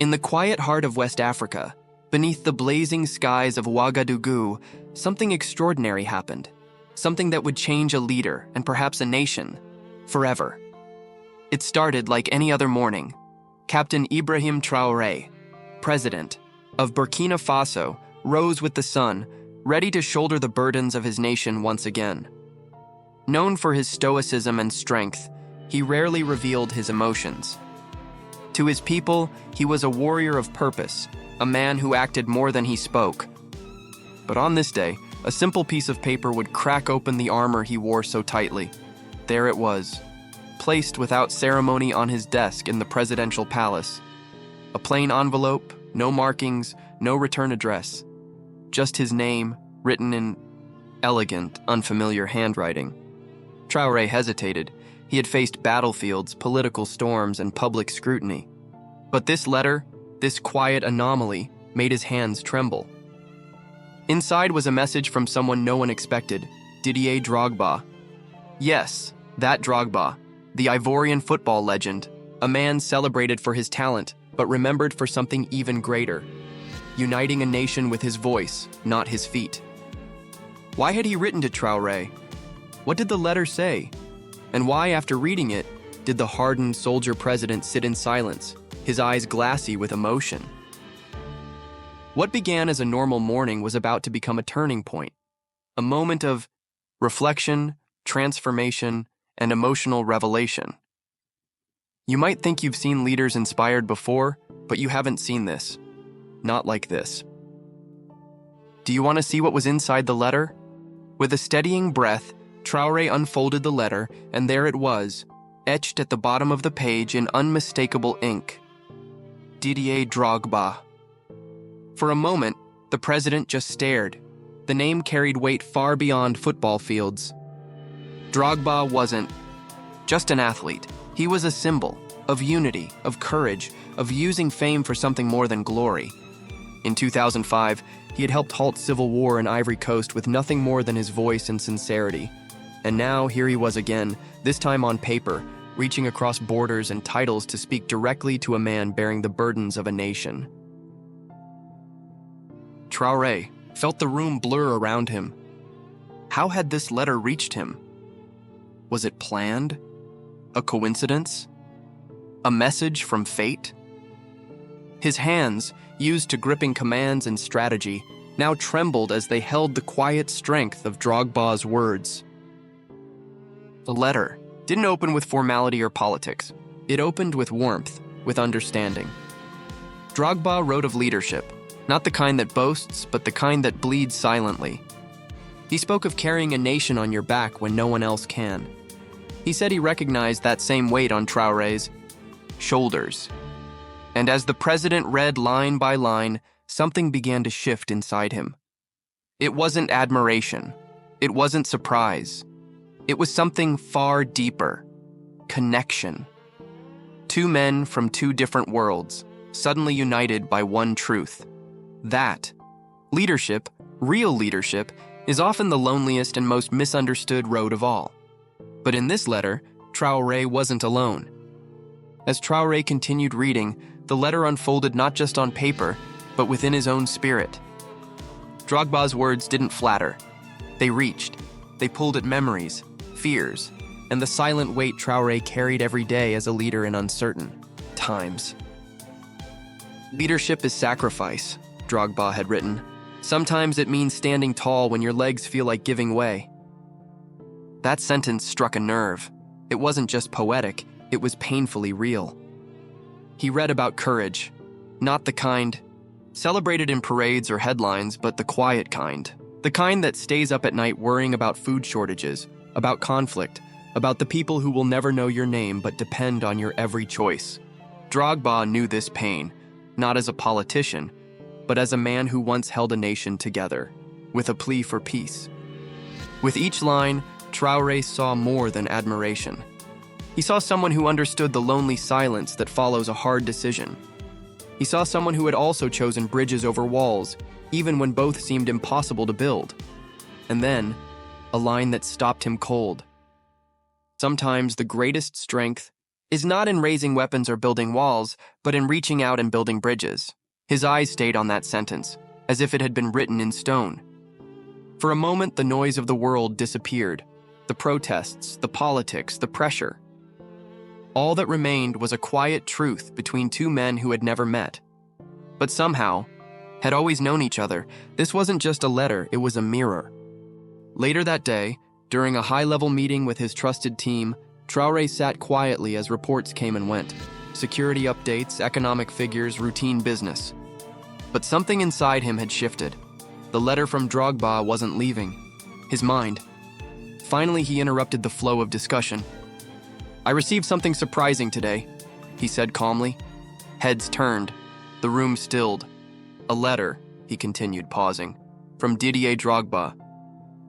In the quiet heart of West Africa, beneath the blazing skies of Ouagadougou, something extraordinary happened. Something that would change a leader and perhaps a nation forever. It started like any other morning. Captain Ibrahy Trari, president of Burkina Faso, rose with the sun, ready to shoulder the burdens of his nation once again. Known for his stoicism and strength, he rarely revealed his emotions. To his people, he was a warrior of purpose, a man who acted more than he spoke. But on this day, a simple piece of paper would crack open the armor he wore so tightly. There it was, placed without ceremony on his desk in the presidential palace. A plain envelope, no markings, no return address. Just his name, written in elegant, unfamiliar handwriting. Traoré hesitated. He had faced battlefields, political storms, and public scrutiny. But this letter, this quiet anomaly, made his hands tremble. Inside was a message from someone no one expected, Didier Drogba. Yes, that Drogba, the Ivorian football legend, a man celebrated for his talent, but remembered for something even greater, uniting a nation with his voice, not his feet. Why had he written to Traoré? What did the letter say? And why, after reading it, did the hardened soldier president sit in silence, his eyes glassy with emotion? What began as a normal morning was about to become a turning point, a moment of reflection, transformation, and emotional revelation. You might think you've seen leaders inspired before, but you haven't seen this. Not like this. Do you want to see what was inside the letter? With a steadying breath, Traoré unfolded the letter, and there it was, etched at the bottom of the page in unmistakable ink. Didier Drogba. For a moment, the president just stared. The name carried weight far beyond football fields. Drogba wasn't just an athlete. He was a symbol of unity, of courage, of using fame for something more than glory. In 2005, he had helped halt civil war in Ivory Coast with nothing more than his voice and sincerity. And now here he was again, this time on paper, reaching across borders and titles to speak directly to a man bearing the burdens of a nation. Traoré felt the room blur around him. How had this letter reached him? Was it planned? A coincidence? A message from fate? His hands, used to gripping commands and strategy, now trembled as they held the quiet strength of Drogba's words. The letter didn't open with formality or politics. It opened with warmth, with understanding. Drogba wrote of leadership, not the kind that boasts, but the kind that bleeds silently. He spoke of carrying a nation on your back when no one else can. He said he recognized that same weight on Traoré's shoulders. And as the president read line by line, something began to shift inside him. It wasn't admiration. It wasn't surprise. It was something far deeper. Connection. Two men from two different worlds, suddenly united by one truth. That leadership, real leadership, is often the loneliest and most misunderstood road of all. But in this letter, Traoré wasn't alone. As Traoré continued reading, the letter unfolded not just on paper, but within his own spirit. Drogba's words didn't flatter. They reached. They pulled at memories, fears, and the silent weight Traoré carried every day as a leader in uncertain times. Leadership is sacrifice, Drogba had written. Sometimes it means standing tall when your legs feel like giving way. That sentence struck a nerve. It wasn't just poetic, it was painfully real. He read about courage, not the kind celebrated in parades or headlines, but the quiet kind. The kind that stays up at night worrying about food shortages, about conflict, about the people who will never know your name but depend on your every choice. Drogba knew this pain, not as a politician, but as a man who once held a nation together, with a plea for peace. With each line, Traoré saw more than admiration. He saw someone who understood the lonely silence that follows a hard decision. He saw someone who had also chosen bridges over walls, even when both seemed impossible to build. And then, a line that stopped him cold. Sometimes the greatest strength is not in raising weapons or building walls, but in reaching out and building bridges. His eyes stayed on that sentence, as if it had been written in stone. For a moment, the noise of the world disappeared. The protests, the politics, the pressure. All that remained was a quiet truth between two men who had never met, but somehow had always known each other. This wasn't just a letter, it was a mirror. Later that day, during a high-level meeting with his trusted team, Traoré sat quietly as reports came and went. Security updates, economic figures, routine business. But something inside him had shifted. The letter from Drogba wasn't leaving his mind. Finally, he interrupted the flow of discussion. "I received something surprising today," he said calmly. Heads turned. The room stilled. "A letter," he continued, pausing, "from Didier Drogba."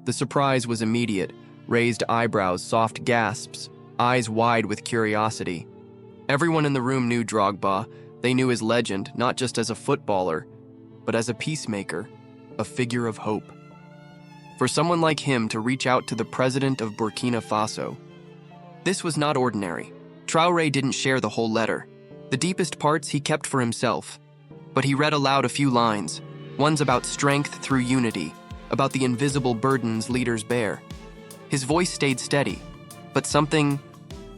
The surprise was immediate. Raised eyebrows, soft gasps, eyes wide with curiosity. Everyone in the room knew Drogba. They knew his legend, not just as a footballer, but as a peacemaker, a figure of hope. For someone like him to reach out to the president of Burkina Faso, this was not ordinary. Traoré didn't share the whole letter. The deepest parts he kept for himself. But he read aloud a few lines, ones about strength through unity, about the invisible burdens leaders bear. His voice stayed steady, but something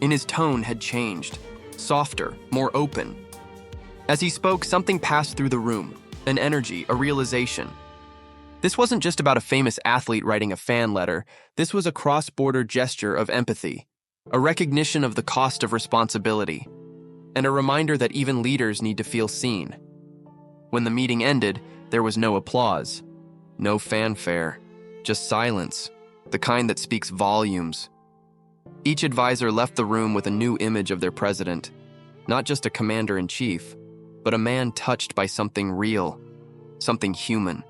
in his tone had changed, softer, more open. As he spoke, something passed through the room, an energy, a realization. This wasn't just about a famous athlete writing a fan letter. This was a cross-border gesture of empathy, a recognition of the cost of responsibility, and a reminder that even leaders need to feel seen. When the meeting ended, there was no applause, no fanfare, just silence, the kind that speaks volumes. Each advisor left the room with a new image of their president, not just a commander-in-chief, but a man touched by something real, something human.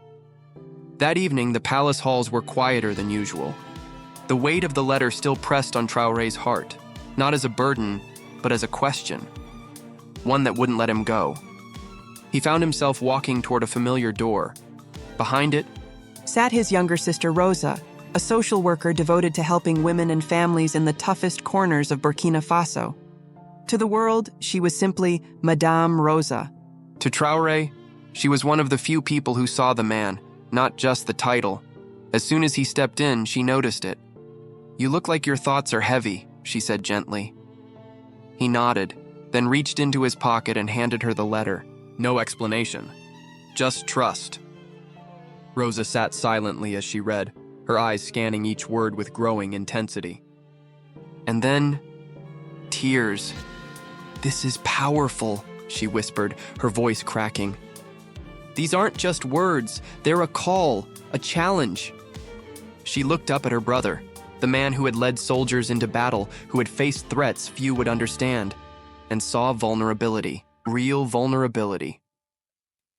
That evening, the palace halls were quieter than usual. The weight of the letter still pressed on Traoré's heart, not as a burden, but as a question, one that wouldn't let him go. He found himself walking toward a familiar door. Behind it sat his younger sister Rosa, a social worker devoted to helping women and families in the toughest corners of Burkina Faso. To the world, she was simply Madame Rosa. To Traoré, she was one of the few people who saw the man, not just the title. As soon as he stepped in, she noticed it. "You look like your thoughts are heavy," she said gently. He nodded, then reached into his pocket and handed her the letter. No explanation, just trust. Rosa sat silently as she read, her eyes scanning each word with growing intensity. And then, tears. "This is powerful," she whispered, her voice cracking. "These aren't just words, they're a call, a challenge." She looked up at her brother, the man who had led soldiers into battle, who had faced threats few would understand, and saw vulnerability, real vulnerability.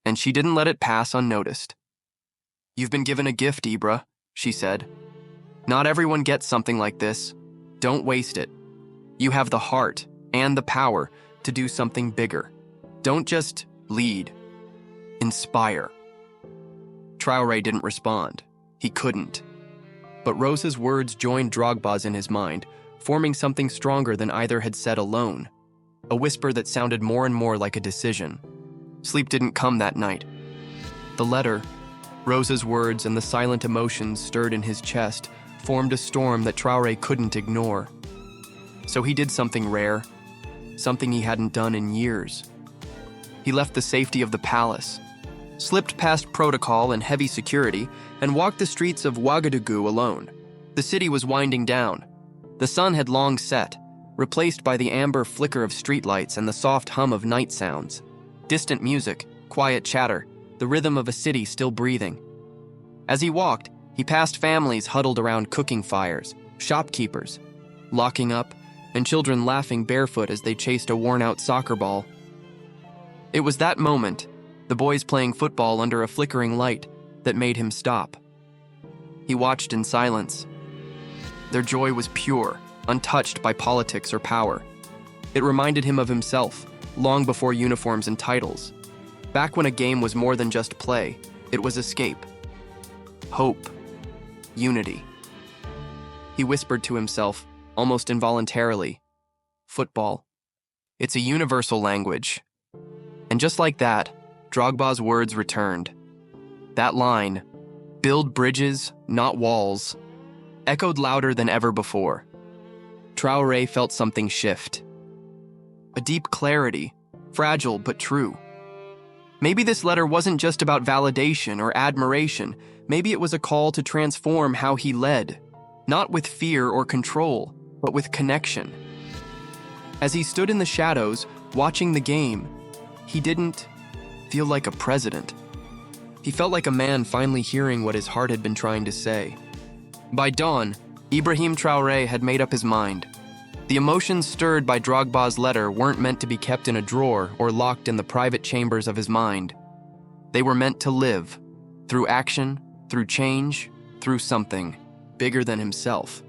And she didn't let it pass unnoticed. "You've been given a gift, Ibra," she said. "Not everyone gets something like this. Don't waste it. You have the heart and the power to do something bigger. Don't just lead. Inspire." Traoré didn't respond. He couldn't. But Rosa's words joined Drogba's in his mind, forming something stronger than either had said alone. A whisper that sounded more and more like a decision. Sleep didn't come that night. The letter, Rosa's words, and the silent emotions stirred in his chest formed a storm that Traoré couldn't ignore. So he did something rare, something he hadn't done in years. He left the safety of the palace, slipped past protocol and heavy security, and walked the streets of Ouagadougou alone. The city was winding down. The sun had long set, replaced by the amber flicker of streetlights and the soft hum of night sounds. Distant music, quiet chatter, the rhythm of a city still breathing. As he walked, he passed families huddled around cooking fires, shopkeepers, locking up, and children laughing barefoot as they chased a worn-out soccer ball. It was that moment, the boys playing football under a flickering light, that made him stop. He watched in silence. Their joy was pure, untouched by politics or power. It reminded him of himself, long before uniforms and titles. Back when a game was more than just play, it was escape. Hope. Unity. He whispered to himself, almost involuntarily, "Football. It's a universal language. And just like that, Drogba's words returned. That line, "Build bridges, not walls," echoed louder than ever before. Traoré felt something shift. A deep clarity, fragile but true. Maybe this letter wasn't just about validation or admiration. Maybe it was a call to transform how he led, not with fear or control, but with connection. As he stood in the shadows, watching the game, he didn't feel like a president. He felt like a man finally hearing what his heart had been trying to say. By dawn, Ibrahy Trari had made up his mind. The emotions stirred by Drogba's letter weren't meant to be kept in a drawer or locked in the private chambers of his mind. They were meant to live, through action, through change, through something bigger than himself.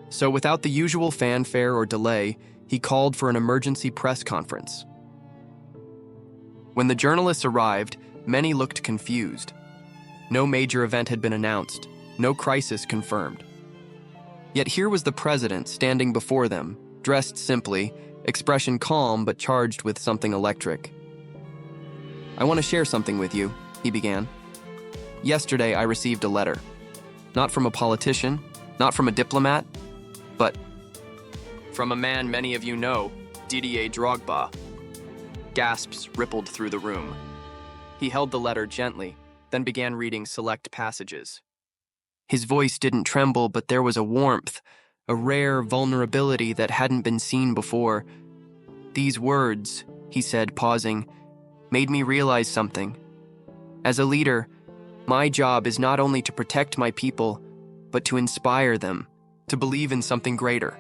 So without the usual fanfare or delay, he called for an emergency press conference. When the journalists arrived, many looked confused. No major event had been announced, no crisis confirmed. Yet here was the president standing before them, dressed simply, expression calm but charged with something electric. "I want to share something with you," he began. "Yesterday I received a letter. Not from a politician, not from a diplomat, but from a man many of you know, Didier Drogba." Gasps rippled through the room. He held the letter gently, then began reading select passages. His voice didn't tremble, but there was a warmth, a rare vulnerability that hadn't been seen before. "These words," he said, pausing, "made me realize something. As a leader, my job is not only to protect my people, but to inspire them, to believe in something greater."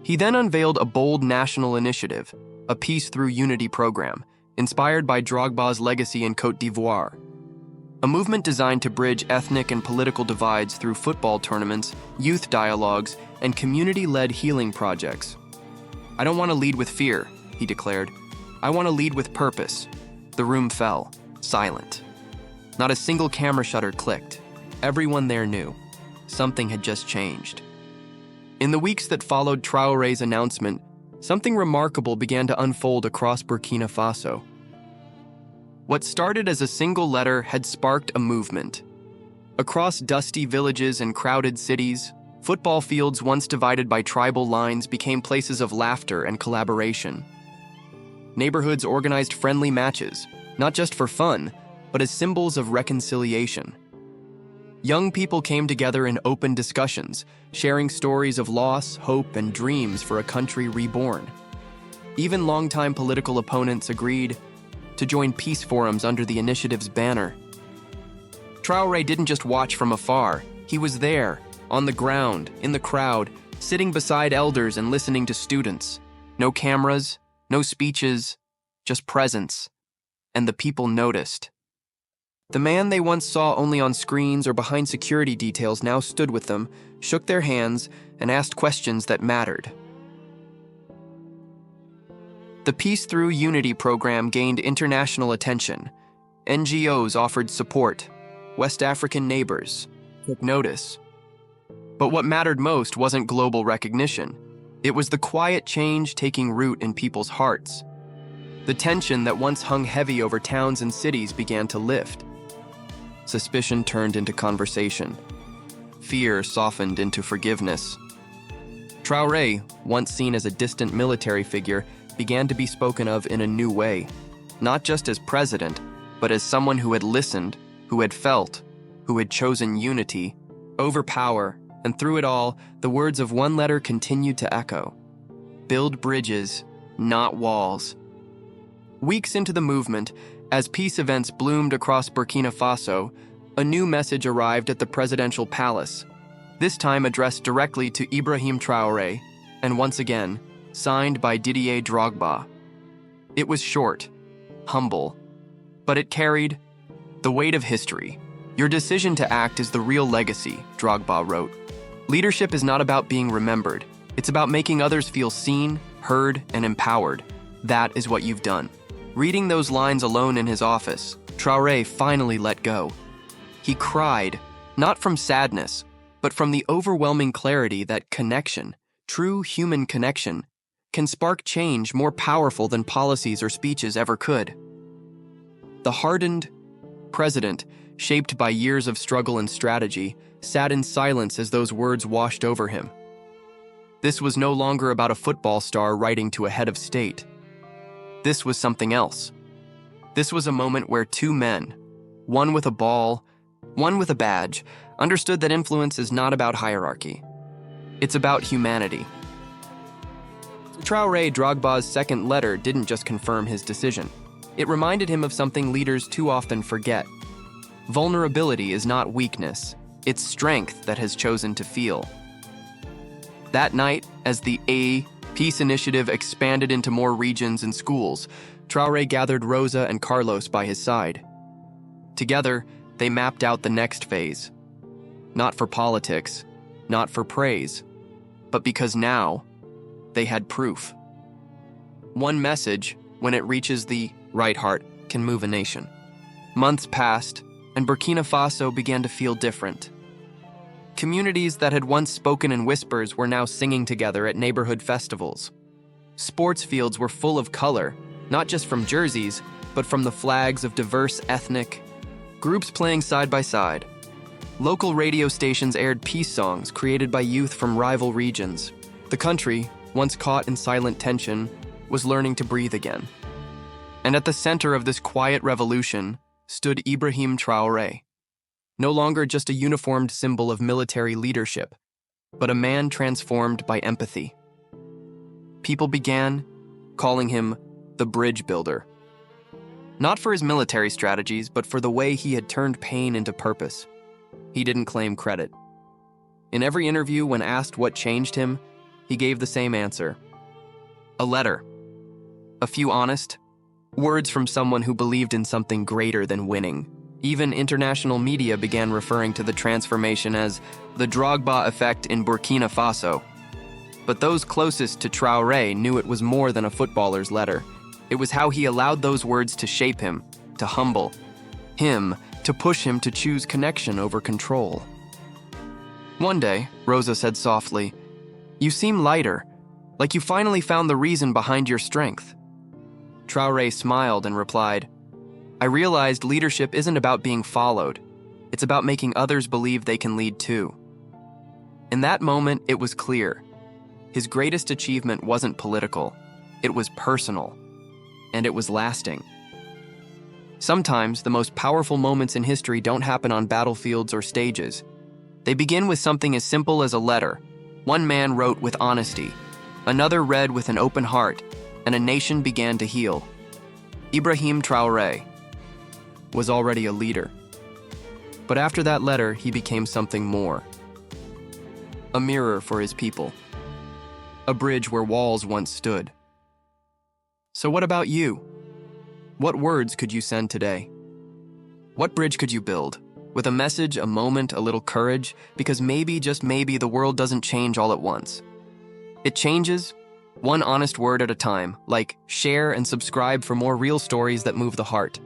He then unveiled a bold national initiative, a Peace Through Unity program, inspired by Drogba's legacy in Côte d'Ivoire. A movement designed to bridge ethnic and political divides through football tournaments, youth dialogues, and community-led healing projects. "I don't want to lead with fear," he declared. "I want to lead with purpose." The room fell, silent. Not a single camera shutter clicked. Everyone there knew. Something had just changed. In the weeks that followed Traoré's announcement, something remarkable began to unfold across Burkina Faso. What started as a single letter had sparked a movement. Across dusty villages and crowded cities, football fields once divided by tribal lines became places of laughter and collaboration. Neighborhoods organized friendly matches, not just for fun, but as symbols of reconciliation. Young people came together in open discussions, sharing stories of loss, hope, and dreams for a country reborn. Even longtime political opponents agreed to join peace forums under the initiative's banner. Traoré didn't just watch from afar. He was there, on the ground, in the crowd, sitting beside elders and listening to students. No cameras, no speeches, just presence. And the people noticed. The man they once saw only on screens or behind security details now stood with them, shook their hands, and asked questions that mattered. The Peace Through Unity program gained international attention. NGOs offered support. West African neighbors took notice. But what mattered most wasn't global recognition. It was the quiet change taking root in people's hearts. The tension that once hung heavy over towns and cities began to lift. Suspicion turned into conversation. Fear softened into forgiveness. Traoré, once seen as a distant military figure, began to be spoken of in a new way, not just as president, but as someone who had listened, who had felt, who had chosen unity over power, and through it all, the words of one letter continued to echo. "Build bridges, not walls." Weeks into the movement, as peace events bloomed across Burkina Faso, a new message arrived at the presidential palace, this time addressed directly to Ibrahy Trari, and once again, signed by Didier Drogba. It was short, humble, but it carried the weight of history. "Your decision to act is the real legacy," Drogba wrote. "Leadership is not about being remembered. It's about making others feel seen, heard, and empowered. That is what you've done." Reading those lines alone in his office, Traoré finally let go. He cried, not from sadness, but from the overwhelming clarity that connection, true human connection, can spark change more powerful than policies or speeches ever could. The hardened president, shaped by years of struggle and strategy, sat in silence as those words washed over him. This was no longer about a football star writing to a head of state. This was something else. This was a moment where two men, one with a ball, one with a badge, understood that influence is not about hierarchy. It's about humanity. Didier Drogba's second letter didn't just confirm his decision. It reminded him of something leaders too often forget. Vulnerability is not weakness, it's strength that has chosen to feel. That night, as the peace initiative expanded into more regions and schools, Traoré gathered Rosa and Carlos by his side. Together, they mapped out the next phase. Not for politics, not for praise, but because now they had proof. One message, when it reaches the right heart, can move a nation. Months passed, and Burkina Faso began to feel different. Communities that had once spoken in whispers were now singing together at neighborhood festivals. Sports fields were full of color, not just from jerseys, but from the flags of diverse ethnic groups playing side by side. Local radio stations aired peace songs created by youth from rival regions. The country, once caught in silent tension, was learning to breathe again. And at the center of this quiet revolution stood Ibrahy Trari. No longer just a uniformed symbol of military leadership, but a man transformed by empathy. People began calling him the bridge builder. Not for his military strategies, but for the way he had turned pain into purpose. He didn't claim credit. In every interview, when asked what changed him, he gave the same answer. A letter. A few honest words from someone who believed in something greater than winning. Even international media began referring to the transformation as the Drogba effect in Burkina Faso. But those closest to Traoré knew it was more than a footballer's letter. It was how he allowed those words to shape him, to humble him, to push him to choose connection over control. One day, Rosa said softly, "You seem lighter, like you finally found the reason behind your strength." Traoré smiled and replied, "I realized leadership isn't about being followed. It's about making others believe they can lead too." In that moment, it was clear. His greatest achievement wasn't political. It was personal. And it was lasting. Sometimes, the most powerful moments in history don't happen on battlefields or stages. They begin with something as simple as a letter. One man wrote with honesty, another read with an open heart, and a nation began to heal. Ibrahy Trari was already a leader. But after that letter, he became something more. A mirror for his people. A bridge where walls once stood. So what about you? What words could you send today? What bridge could you build? With a message, a moment, a little courage, because maybe, just maybe, the world doesn't change all at once. It changes one honest word at a time, like share and subscribe for more real stories that move the heart.